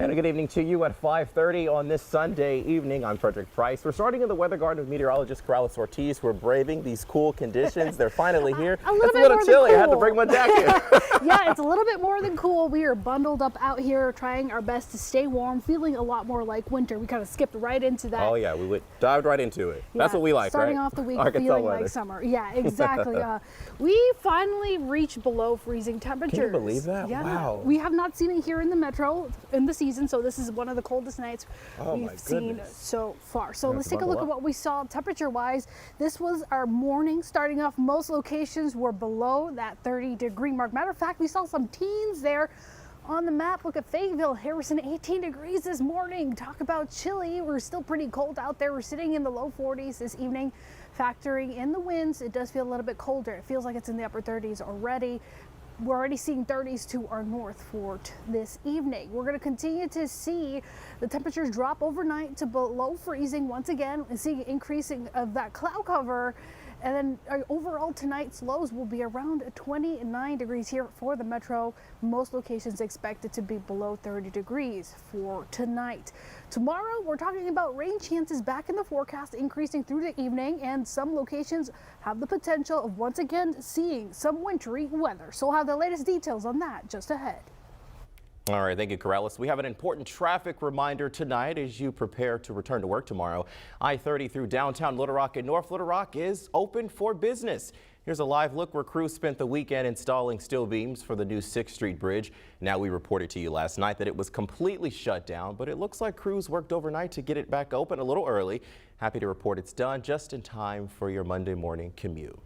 And a good evening to you at 5:30 on this Sunday evening. I'm Frederick Price. We're starting in the weather garden with meteorologist Corrales Ortiz. We're braving these cool conditions. They're finally here. It's a little chilly. Cool. I had to bring my jacket. Yeah, it's a little bit more than cool. We are bundled up out here, trying our best to stay warm, feeling a lot more like winter. We kind of skipped right into that. Oh yeah, we dived right into it. Yeah, That's what we like, starting right? off the week Arkansas feeling weather. like summer. Yeah, exactly. We finally reached below freezing temperatures. Can you believe that? Yeah, wow. We have not seen it here in the metro in the season, so this is one of the coldest nights we've seen so far. So let's take a look at what we saw temperature-wise. This was our morning starting off. Most locations were below that 30-degree mark. Matter of fact, we saw some teens there on the map. Look at Fayetteville, Harrison, 18 degrees this morning. Talk about chilly. We're still pretty cold out there. We're sitting in the low 40s this evening. Factoring in the winds, it does feel a little bit colder. It feels like it's in the upper 30s already. We're already seeing 30s to our north for this evening. We're going to continue to see the temperatures drop overnight to below freezing once again, and seeing an increasing of that cloud cover. And then overall tonight's lows will be around 29 degrees here for the metro. Most locations expected to be below 30 degrees for tonight. Tomorrow, we're talking about rain chances back in the forecast, increasing through the evening, and some locations have the potential of once again seeing some wintry weather. So we'll have the latest details on that just ahead. All right, thank you, Corrales. We have an important traffic reminder tonight as you prepare to return to work tomorrow. I-30 through downtown Little Rock and North Little Rock is open for business. Here's a live look where crews spent the weekend installing steel beams for the new 6th Street Bridge. Now, we reported to you last night that it was completely shut down, but it looks like crews worked overnight to get it back open a little early. Happy to report it's done just in time for your Monday morning commute.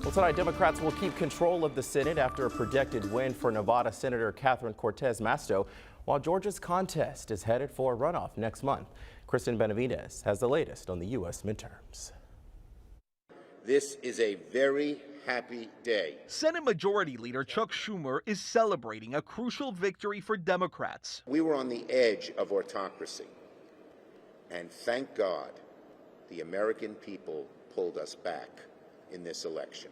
Well, tonight, Democrats will keep control of the Senate after a projected win for Nevada Senator Catherine Cortez Masto, while Georgia's contest is headed for a runoff next month. Kristen Benavides has the latest on the U.S. midterms. This is a very happy day. Senate Majority Leader Chuck Schumer is celebrating a crucial victory for Democrats. We were on the edge of autocracy, and thank God the American people pulled us back in this election.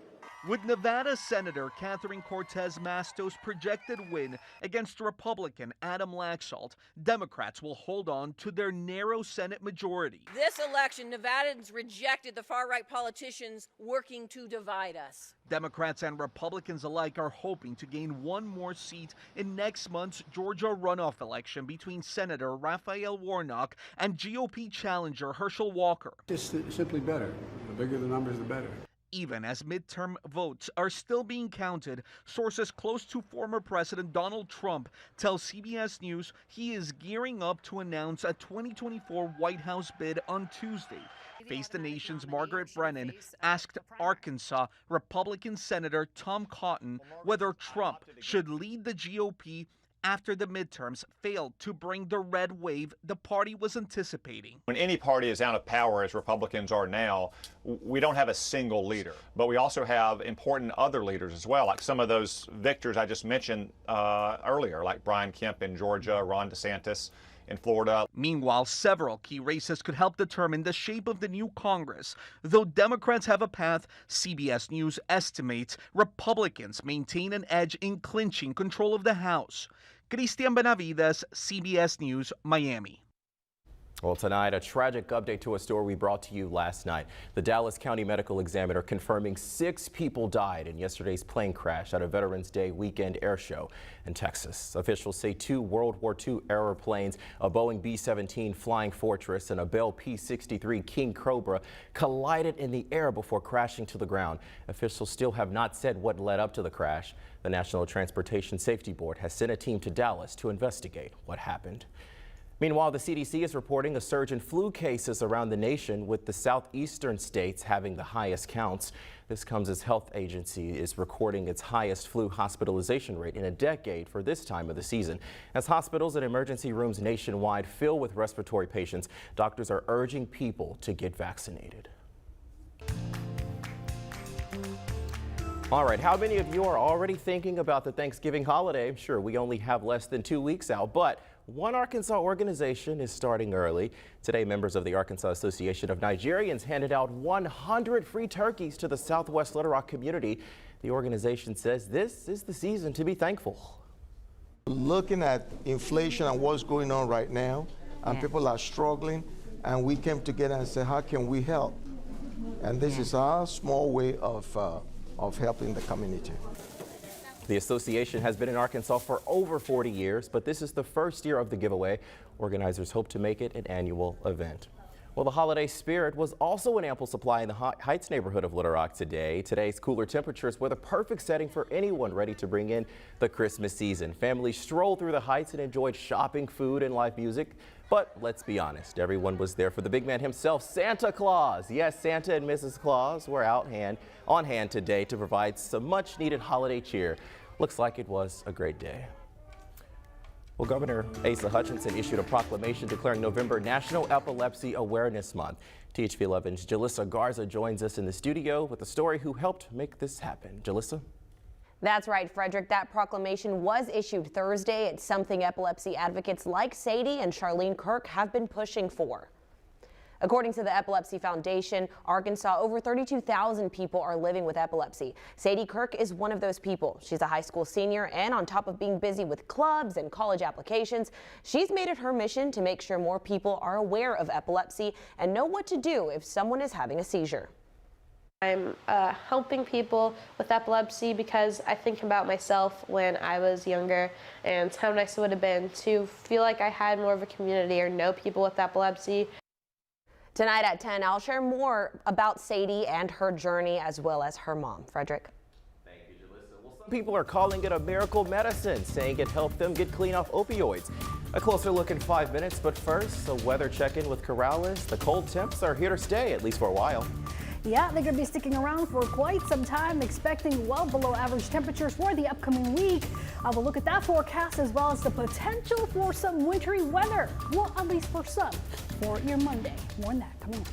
With Nevada Senator Catherine Cortez Masto's projected win against Republican Adam Laxalt, Democrats will hold on to their narrow Senate majority. This election, Nevadans rejected the far-right politicians working to divide us. Democrats and Republicans alike are hoping to gain one more seat in next month's Georgia runoff election between Senator Raphael Warnock and GOP challenger Herschel Walker. Just simply better. The bigger the numbers, the better. Even as midterm votes are still being counted, sources close to former President Donald Trump tell CBS News he is gearing up to announce a 2024 White House bid on Tuesday. Face the Nation's Margaret Brennan asked Arkansas Republican Senator Tom Cotton whether Trump should lead the GOP after the midterms failed to bring the red wave the party was anticipating. When any party is out of power, as Republicans are now, we don't have a single leader, but we also have important other leaders as well, like some of those victors I just mentioned earlier, like Brian Kemp in Georgia, Ron DeSantis in Florida. Meanwhile, several key races could help determine the shape of the new Congress. Though Democrats have a path, CBS News estimates Republicans maintain an edge in clinching control of the House. Christian Benavides, CBS News, Miami. Well, tonight, a tragic update to a story we brought to you last night. The Dallas County Medical Examiner confirming 6 people died in yesterday's plane crash at a Veterans Day weekend air show in Texas. Officials say 2 World War II era planes, a Boeing B-17 Flying Fortress and a Bell P-63 King Cobra, collided in the air before crashing to the ground. Officials still have not said what led up to the crash. The National Transportation Safety Board has sent a team to Dallas to investigate what happened. Meanwhile, the CDC is reporting a surge in flu cases around the nation, with the southeastern states having the highest counts. This comes as health agency is recording its highest flu hospitalization rate in a decade for this time of the season. As hospitals and emergency rooms nationwide fill with respiratory patients, doctors are urging people to get vaccinated. All right, how many of you are already thinking about the Thanksgiving holiday? Sure, we only have less than 2 weeks out, but one Arkansas organization is starting early. Today, members of the Arkansas Association of Nigerians handed out 100 free turkeys to the Southwest Little Rock community. The organization says this is the season to be thankful. Looking at inflation and what's going on right now, and people are struggling, and we came together and said, how can we help? And this is our small way of helping the community. The association has been in Arkansas for over 40 years, but this is the first year of the giveaway. Organizers hope to make it an annual event. Well, the holiday spirit was also in ample supply in the Heights neighborhood of Little Rock today. Today's cooler temperatures were the perfect setting for anyone ready to bring in the Christmas season. Families strolled through the Heights and enjoyed shopping, food, and live music. But let's be honest, everyone was there for the big man himself, Santa Claus. Yes, Santa and Mrs. Claus were on hand today to provide some much needed holiday cheer. Looks like it was a great day. Well, Governor Asa Hutchinson issued a proclamation declaring November National Epilepsy Awareness Month. THP 11's Jalissa Garza joins us in the studio with a story who helped make this happen. Jalissa? That's right, Frederick. That proclamation was issued Thursday. It's something epilepsy advocates like Sadie and Charlene Kirk have been pushing for. According to the Epilepsy Foundation, Arkansas, over 32,000 people are living with epilepsy. Sadie Kirk is one of those people. She's a high school senior, and on top of being busy with clubs and college applications, she's made it her mission to make sure more people are aware of epilepsy and know what to do if someone is having a seizure. I'm helping people with epilepsy because I think about myself when I was younger and how nice it would have been to feel like I had more of a community or know people with epilepsy. Tonight at 10, I'll share more about Sadie and her journey as well as her mom. Frederick. Thank you, Jalissa. Well, some people are calling it a miracle medicine, saying it helped them get clean off opioids. A closer look in 5 minutes, but first, a weather check-in with Corrales. The cold temps are here to stay, at least for a while. Yeah, they're going to be sticking around for quite some time, expecting well below average temperatures for the upcoming week. We'll look at that forecast as well as the potential for some wintry weather. Well, at least for some, for your Monday. More on that coming up.